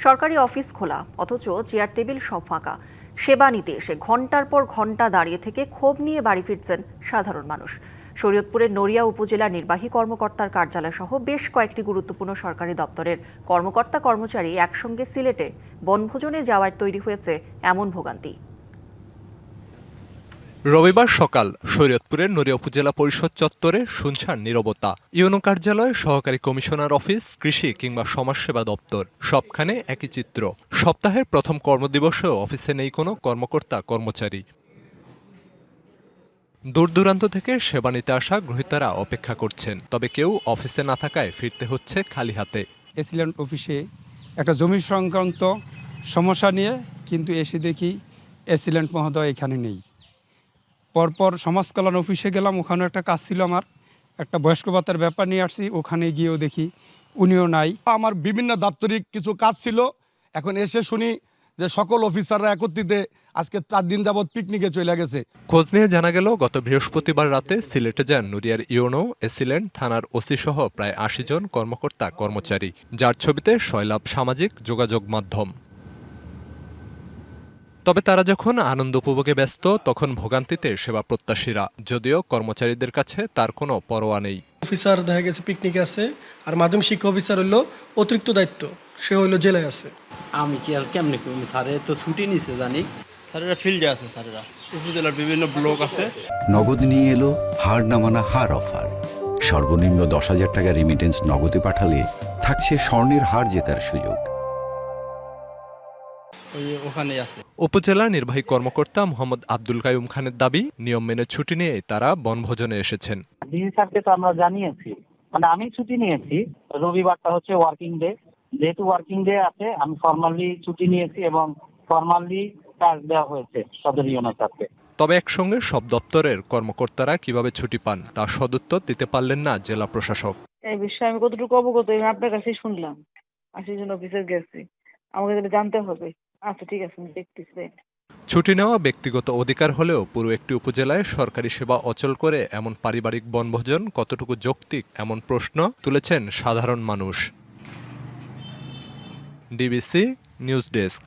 সরকারি অফিস খোলা, অথচ চেয়ার টেবিল সব ফাঁকা। সেবা নিতে এসে ঘন্টার পর ঘন্টা দাঁড়িয়ে থেকে ক্ষোভ নিয়ে বাড়ি ফিরছেন সাধারণ মানুষ। শরীয়তপুরের নড়িয়া উপজেলা নির্বাহী কর্মকর্তার কার্যালয় সহ বেশ কয়েকটি গুরুত্বপূর্ণ সরকারি দপ্তরের কর্মকর্তা কর্মচারী একসঙ্গে সিলেটে বনভোজনে যাওয়ার তৈরি হয়েছে এমন ভোগান্তি। রবিবার সকাল শরীয়তপুরের নড়িয়া উপজেলা পরিষদ চত্বরে শুনছান নীরবতা। ইউনো কার্যালয়, সহকারী কমিশনার অফিস, কৃষি কিংবা সমাজসেবা দপ্তর, সবখানে একই চিত্র। সপ্তাহের প্রথম কর্মদিবসেও অফিসে নেই কোনো কর্মকর্তা কর্মচারী। দূর দূরান্ত থেকে সেবা নিতে আসা গ্রহীতারা অপেক্ষা করছেন, তবে কেউ অফিসে না থাকায় ফিরতে হচ্ছে খালি হাতে। এসিল্যান্ড অফিসে একটা জমি সংক্রান্ত সমস্যা নিয়ে কিন্তু এসে দেখি এসিল্যান্ড মহোদয় এখানে নেই। পরপর সমাজ কল্যাণ অফিসে গেলাম, ওখানে একটা কাজ ছিল, আমার একটা বয়স্ক ভাতার ব্যাপার নিয়ে আসছি, ওখানে গিয়েও দেখি উনিও নাই। আমার বিভিন্ন দাপ্তরিক কিছু কাজ ছিল, এখন এসে শুনি যে সকল অফিসাররা একত্রিত আজকে 4 দিন যাবৎ পিকনিকে চলে গেছে। খোঁজ নিয়ে জানা গেল, গত বৃহস্পতিবার রাতে সিলেটে যান নড়িয়ার ইউনো, এসিল্যান্ড থানার ওসি সহ প্রায় ৮০ জন কর্মকর্তা কর্মচারী, যার ছবিতে সয়লাভ সামাজিক যোগাযোগ মাধ্যম। তবে তারা যখন আনন্দ উপভোগে ব্যস্ত, তখন ভোগান্তিতে সেবা প্রত্যাশীরা, যদিও কর্মচারীদের কাছে তার কোনো পরোয়া নেই। অফিসার দেখা গেছে পিকনিকে আছে, আর মাধ্যমিক শিক্ষা অফিসার হইলো অতিরিক্ত দায়িত্ব, সে হইলো জেলায় আছে। আমি কি আর কেমনে করব, স্যারে তো ছুটি নিছে জানি। স্যারেরা ফিল্ডে আছে, স্যারেরা উপজেলার বিভিন্ন ব্লক আছে। নগদ নিয়ে এলো হার না মানা হার অফার। সর্বনিম্ন 10,000 টাকা রেমিটেন্স নগদে পাঠালে থাকছে স্বর্ণের হার জেতার সুযোগ। ওখানেই আছে। উপজেলা নির্বাহী কর্মকর্তা মোহাম্মদ আব্দুল কাইয়ুম খানের দাবি, নিয়ম মেনে ছুটি নিয়ে তারা বনভোজনে এসেছেন। ডিসি স্যারকে তো আমরা জানিয়েছি, মানে আমি ছুটি নিয়েছি, রবিবারটা হচ্ছে ওয়ার্কিং ডে, যেহেতু ওয়ার্কিং ডে আছে আমি ফর্মালি ছুটি নিয়েছি এবং ফর্মালি কাজ দেওয়া হয়েছে সদর ইউনিয়ন স্যারকে। তবে একসঙ্গে সব দপ্তরের কর্মকর্তারা কিভাবে ছুটি পান তার সদুত্তর দিতে পারলেন না জেলা প্রশাসক। এই বিষয়ে আমি কতটুকু অবগত আপনার কাছেই শুনলাম, ৮০ জন অফিসার গেছি, আমাকে তাহলে জানতে হবে। আচ্ছা ঠিক আছে, আমি দেখতেছি। ছুটি নেওয়া ব্যক্তিগত অধিকার হলেও পুরো একটি উপজেলায় সরকারি সেবা অচল করে এমন পারিবারিক বনভোজন কতটুকু যৌক্তিক, এমন প্রশ্ন তুলেছেন সাধারণ মানুষ। DBC news desk.